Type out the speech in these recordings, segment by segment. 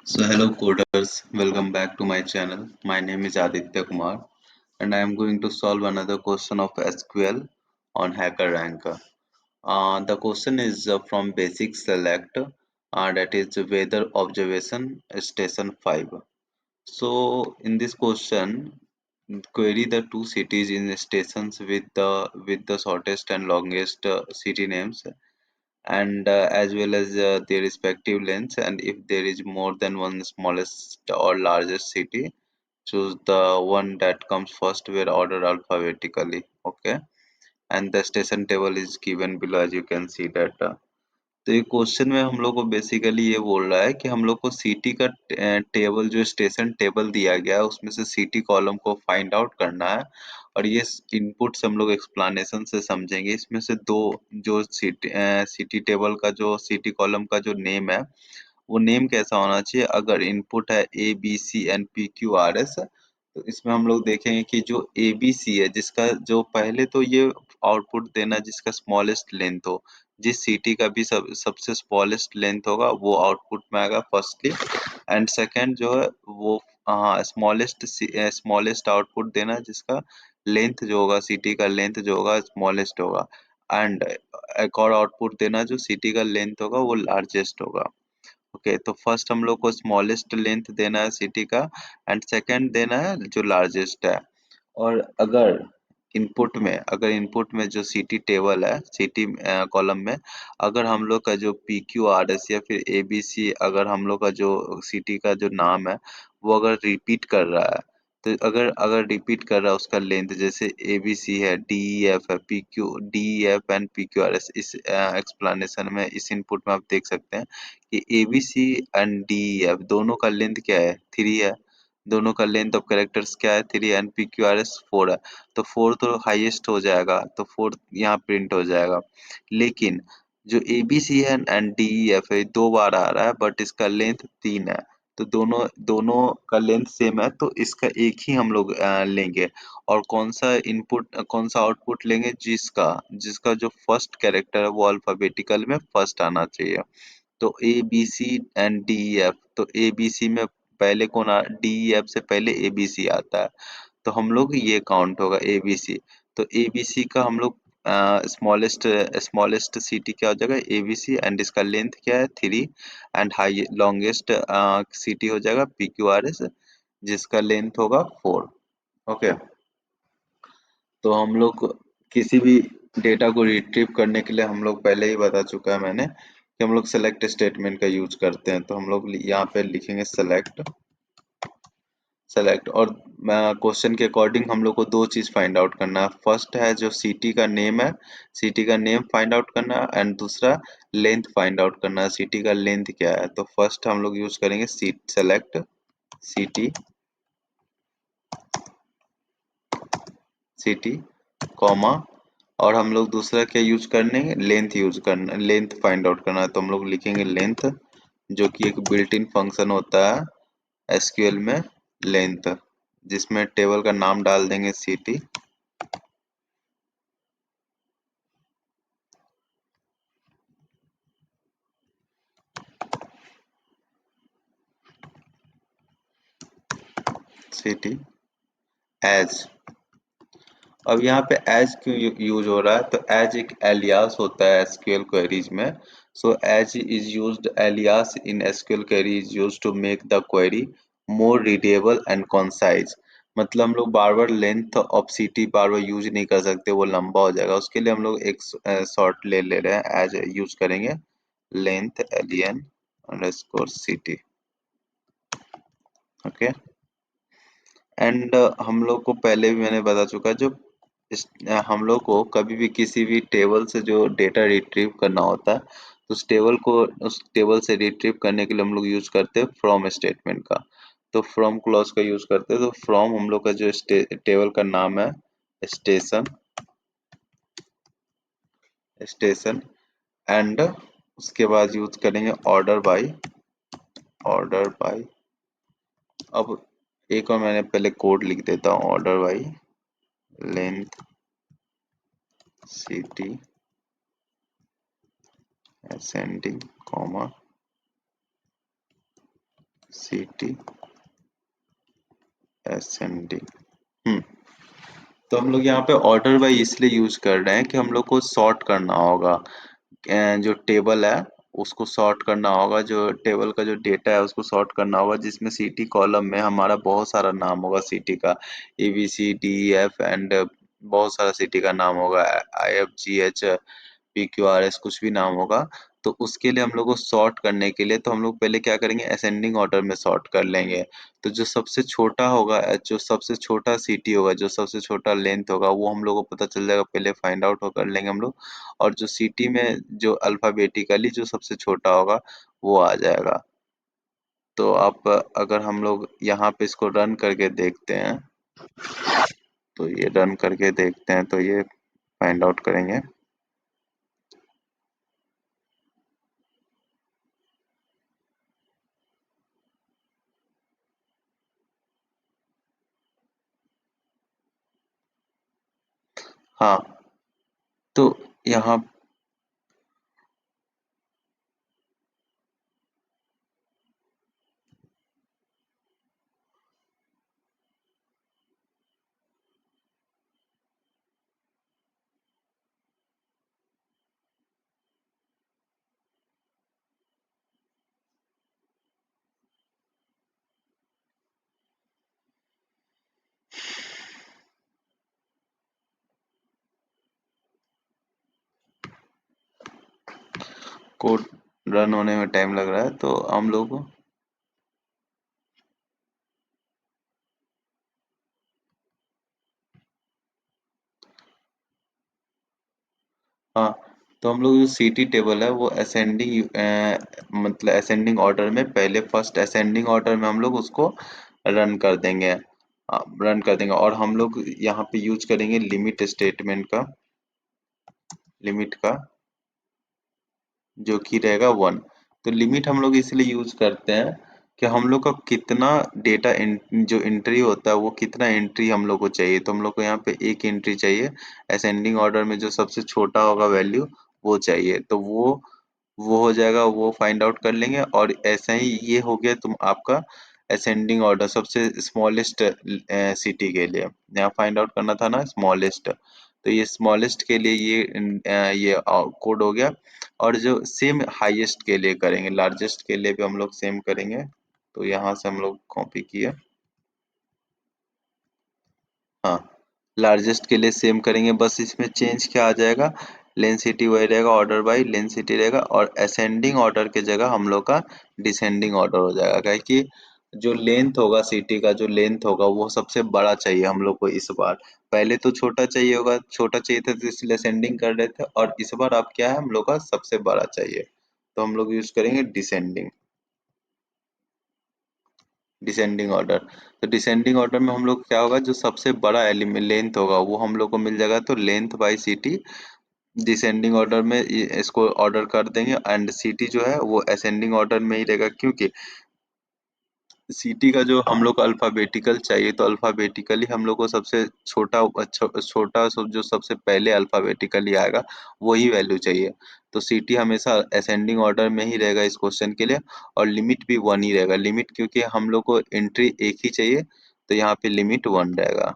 So hello coders, welcome back to my channel. My name is Aditya Kumar and I am going to solve another question of SQL on HackerRank. The question is from Basic Select, that is Weather Observation Station 5. So in this question, query the two cities in stations with the shortest and longest city names and as well as their respective lengths, and if there is more than one smallest or largest city, choose the one that comes first where ordered alphabetically. Okay, and the station table is given below, as you can see that तो ये question में हम लोग को basically ये बोल रहा है कि हम लोग को सिटी का टेबल, जो स्टेशन टेबल दिया गया है उसमें से सिटी कॉलम को फाइंड आउट करना है। और ये इनपुट से हम लोग एक्सप्लेनेशन से समझेंगे। इसमें से दो, जो सिटी टेबल का जो सिटी कॉलम का जो नेम है, वो नेम कैसा होना चाहिए। अगर इनपुट है ABCNPQRS, तो इसमें हम लोग देखेंगे कि जो ABC है, जिसका जो पहले तो ये आउटपुट देना जिसका स्मॉलेस्ट लेंथ हो, जिस सिटी का भी सबसे स्मॉलेस्ट लेंथ होगा वो आउटपुट में आएगा फर्स्टली। एंड सेकंड जो है वो स्मॉलेस्ट आउटपुट देना जिसका लेंथ जो होगा, सिटी का लेंथ जो होगा स्मॉलेस्ट होगा। एंड एक और आउटपुट देना जो सिटी का लेंथ होगा वो लार्जेस्ट होगा। ओके, तो फर्स्ट हम लोग को स्मॉलेस्ट लेंथ देना है सिटी का, एंड सेकंड देना है जो लार्जेस्ट है। और अगर इनपुट में जो सिटी टेबल है, सिटी कॉलम में अगर हम लोग का जो PQRS या फिर ABC, अगर हम लोग का जो सिटी का जो नाम है वो अगर रिपीट कर रहा है, तो अगर अगर रिपीट कर रहा है उसका लेंथ, जैसे ABC है, DEF है, DEF एंड PQRS, इस एक्सप्लेनेशन में, इस इनपुट में आप देख सकते हैं कि ABC एंड DEF दोनों का लेंथ क्या है, 3 है। दोनों का लेंथ ऑफ कैरेक्टर्स क्या है, 3, एंड PQRS 4 है। तो 4 तो हाईएस्ट हो जाएगा, तो 4 यहाँ प्रिंट हो जाएगा। लेकिन जो ABC है एंड DEF है, 2 बार आ रहा है बट इसका लेंथ 3 है। तो दोनों दोनों का लेंथ सेम है, तो इसका एक ही हम लोग लेंगे। और कौन सा आउटपुट लेंगे, जिसका जिसका जो फर्स्ट कैरेक्टर है वो अल्फाबेटिकल में फर्स्ट आना चाहिए। तो ABCNDEF, तो ABC में पहले DEF से पहले ABC आता है, तो हम लोग ये काउंट होगा ABC। तो ABC का हम लोग स्मॉलेस्ट स्मॉलेस्ट सिटी क्या हो जाएगा, ABC, एंड इसका लेंथ क्या है, 3। एंड हाई लॉन्गेस्ट सिटी हो जाएगा PQRS, जिसका लेंथ होगा 4। ओके, तो हम लोग किसी भी डेटा को रिट्रीव करने के लिए, हम लोग पहले ही बता चुका है मैंने कि हम लोग सेलेक्ट स्टेटमेंट का यूज करते हैं। तो हम लोग यहाँ पे लिखेंगे सेलेक्ट। और क्वेश्चन के अकॉर्डिंग हम लोग को दो चीज फाइंड आउट करना है। फर्स्ट है जो सिटी का नेम है, सिटी का नेम फाइंड आउट करना है, एंड दूसरा लेंथ फाइंड आउट करना है, सिटी का लेंथ क्या है। तो फर्स्ट हम लोग यूज करेंगे सेलेक्ट सिटी, सिटी कॉमा, और हम लोग दूसरा क्या यूज करने, लेंथ यूज करना, लेंथ फाइंड आउट करना है। तो हम लोग लिखेंगे लेंथ, जो कि एक बिल्ट इन फंक्शन होता है एसक्यूएल में, लेंथ, जिसमें टेबल का नाम डाल देंगे सिटी, सिटी एज। अब यहाँ पे एज क्यों यूज हो रहा है, तो एज एक एलियास होता है एसक्यूएल क्वेरीज में। So as is used, alias in SQL query is used to make the query more readable and concise. मतलब हम लोग बार बार लेंथ ऑफ सिटी बार बार यूज नहीं कर सकते, वो लंबा हो जाएगा। उसके लिए हम लोग एक शॉर्ट ले रहे हैं, एज यूज करेंगे length LEN underscore city. Okay, and हम लोग को पहले भी मैंने बता चुका, जो हम लोग को कभी भी किसी भी टेबल से जो डेटा रिट्रीव करना होता है, तो उस टेबल से रिट्रीव करने के लिए हम लोग यूज करते हैं फ्रॉम स्टेटमेंट का। तो फ्रॉम क्लॉज का यूज करते हैं। तो फ्रॉम हम लोग का जो टेबल का नाम है स्टेशन, स्टेशन, एंड उसके बाद यूज करेंगे ऑर्डर बाय। अब एक और मैंने पहले कोड लिख देता हूँ, order by length city ascending comma city ascending. हम्म। तो हम लोग यहाँ पे ऑर्डर बाई इसलिए यूज कर रहे हैं कि हम लोग को सॉर्ट करना होगा। जो टेबल है उसको सॉर्ट करना होगा, जो टेबल का जो डेटा है उसको सॉर्ट करना होगा, जिसमें सिटी कॉलम में हमारा बहुत सारा नाम होगा सिटी का, ABCDEF एंड बहुत सारा सिटी का नाम होगा, IFGH PQRS कुछ भी नाम होगा। तो उसके लिए हम लोग को सॉर्ट करने के लिए तो हम लोग पहले क्या करेंगे, असेंडिंग ऑर्डर में सॉर्ट कर लेंगे। तो जो सबसे छोटा होगा, जो सबसे छोटा सिटी होगा, जो सबसे छोटा लेंथ होगा, वो हम लोग को पता चल जाएगा, पहले फाइंड आउट कर लेंगे हम लोग। और जो सिटी में जो अल्फाबेटिकली जो सबसे छोटा होगा वो आ जाएगा। तो आप अगर हम लोग यहाँ पे इसको रन करके देखते हैं, तो ये रन करके देखते हैं तो ये फाइंड आउट करेंगे। हाँ, तो यहाँ, कोड रन होने में टाइम लग रहा है तो हम लोग, हाँ, तो हम लोग जो सीटी टेबल है वो असेंडिंग, मतलब असेंडिंग ऑर्डर में, पहले फर्स्ट असेंडिंग ऑर्डर में हम लोग उसको रन कर देंगे। रन कर देंगे और हम लोग यहाँ पे यूज करेंगे लिमिट स्टेटमेंट का, लिमिट का जो कि रहेगा 1। तो लिमिट हम लोग इसलिए यूज करते हैं कि हम लोग का कितना डेटा जो एंट्री होता है वो कितना एंट्री हम लोग को चाहिए। तो हम लोग को यहाँ पे एक एंट्री चाहिए, असेंडिंग ऑर्डर में जो सबसे छोटा होगा वैल्यू वो चाहिए। तो वो हो जाएगा, वो फाइंड आउट कर लेंगे। और ऐसा ही ये हो गया तुम आपका असेंडिंग ऑर्डर सबसे स्मॉलेस्ट सिटी के लिए, यहाँ फाइंड आउट करना था ना स्मॉलेस्ट, तो ये स्मॉलेस्ट के लिए ये कोड हो गया। और जो सेम हाईएस्ट के लिए करेंगे, लार्जेस्ट के लिए भी हम लोग सेम करेंगे। तो यहाँ से हम लोग कॉपी किए, हाँ, लार्जेस्ट के लिए सेम करेंगे, बस इसमें चेंज क्या आ जाएगा, लेन सिटी वही रहेगा, ऑर्डर बाई लेन सिटी रहेगा, और असेंडिंग ऑर्डर की जगह हम लोग का डिसेंडिंग ऑर्डर हो जाएगा। क्या कि जो लेंथ होगा सिटी का, जो लेंथ होगा वो सबसे बड़ा चाहिए हम लोग को इस बार। पहले तो छोटा चाहिए होगा, छोटा चाहिए था तो इसलिए असेंडिंग कर रहे थे, और इस बार अब क्या है, हम लोग का सबसे बड़ा चाहिए, तो हम लोग यूज करेंगे डिसेंडिंग, डिसेंडिंग ऑर्डर। तो डिसेंडिंग ऑर्डर में हम लोग क्या होगा, जो सबसे बड़ा एलिमेंट लेंथ होगा वो हम लोग को मिल जाएगा, तो length by city descending order में इसको ऑर्डर कर देंगे। एंड सिटी जो है वो असेंडिंग ऑर्डर में ही रहेगा, क्योंकि सिटी का जो हम लोग को अल्फाबेटिकल चाहिए, तो अल्फाबेटिकली हम लोग को सबसे छोटा छोटा जो सबसे पहले अल्फाबेटिकली आएगा वही वैल्यू चाहिए। तो सिटी हमेशा असेंडिंग ऑर्डर में ही रहेगा इस क्वेश्चन के लिए। और लिमिट भी 1 ही रहेगा, लिमिट क्योंकि हम लोग को एंट्री एक ही चाहिए, तो यहाँ पे लिमिट 1 रहेगा।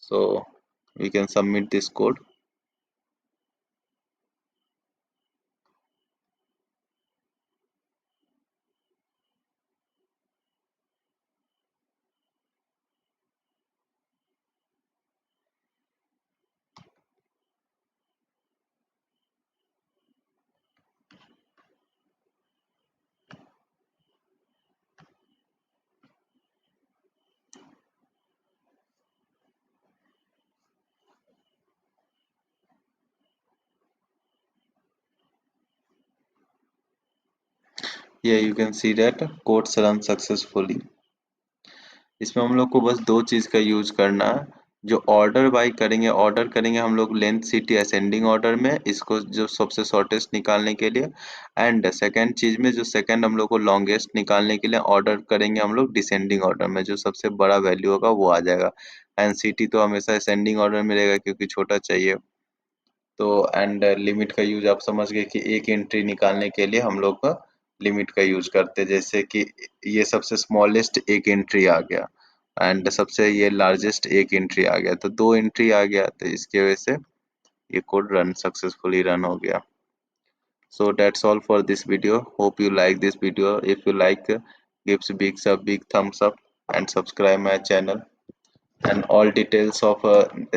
So we can submit this code. Yeah, you can see that codes run successfully। इसमें हम लोग को बस दो चीज का यूज करना है, जो ऑर्डर बाई करेंगे, ऑर्डर करेंगे हम लोग लेंथ सिटी असेंडिंग ऑर्डर में, इसको जो सबसे शॉर्टेस्ट निकालने के लिए। एंड सेकंड चीज में जो सेकंड हम लोग को लॉन्गेस्ट निकालने के लिए ऑर्डर करेंगे हम लोग डिसेंडिंग ऑर्डर में, जो सबसे बड़ा वैल्यू होगा वो आ जाएगा। एंड सिटी तो हमेशा असेंडिंग ऑर्डर में रहेगा क्योंकि छोटा चाहिए। तो एंड लिमिट का यूज आप समझ गए कि एक एंट्री निकालने के लिए हम लोग का लिमिट का यूज करते हैं, जैसे कि ये सबसे स्मॉलेस्ट एक एंट्री आ गया एंड सबसे ये लार्जेस्ट एक एंट्री आ गया, तो दो एंट्री आ गया, तो इसकी वजह से ये कोड रन सक्सेसफुली रन हो गया. So that's all for this video. Hope you like this video. If you like, gives big thumbs up and subscribe my channel. And all details of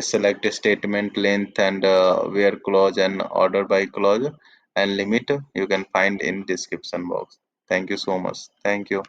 select statement length and where clause and order by clause and limit you can find in description box. Thank you so much. Thank you.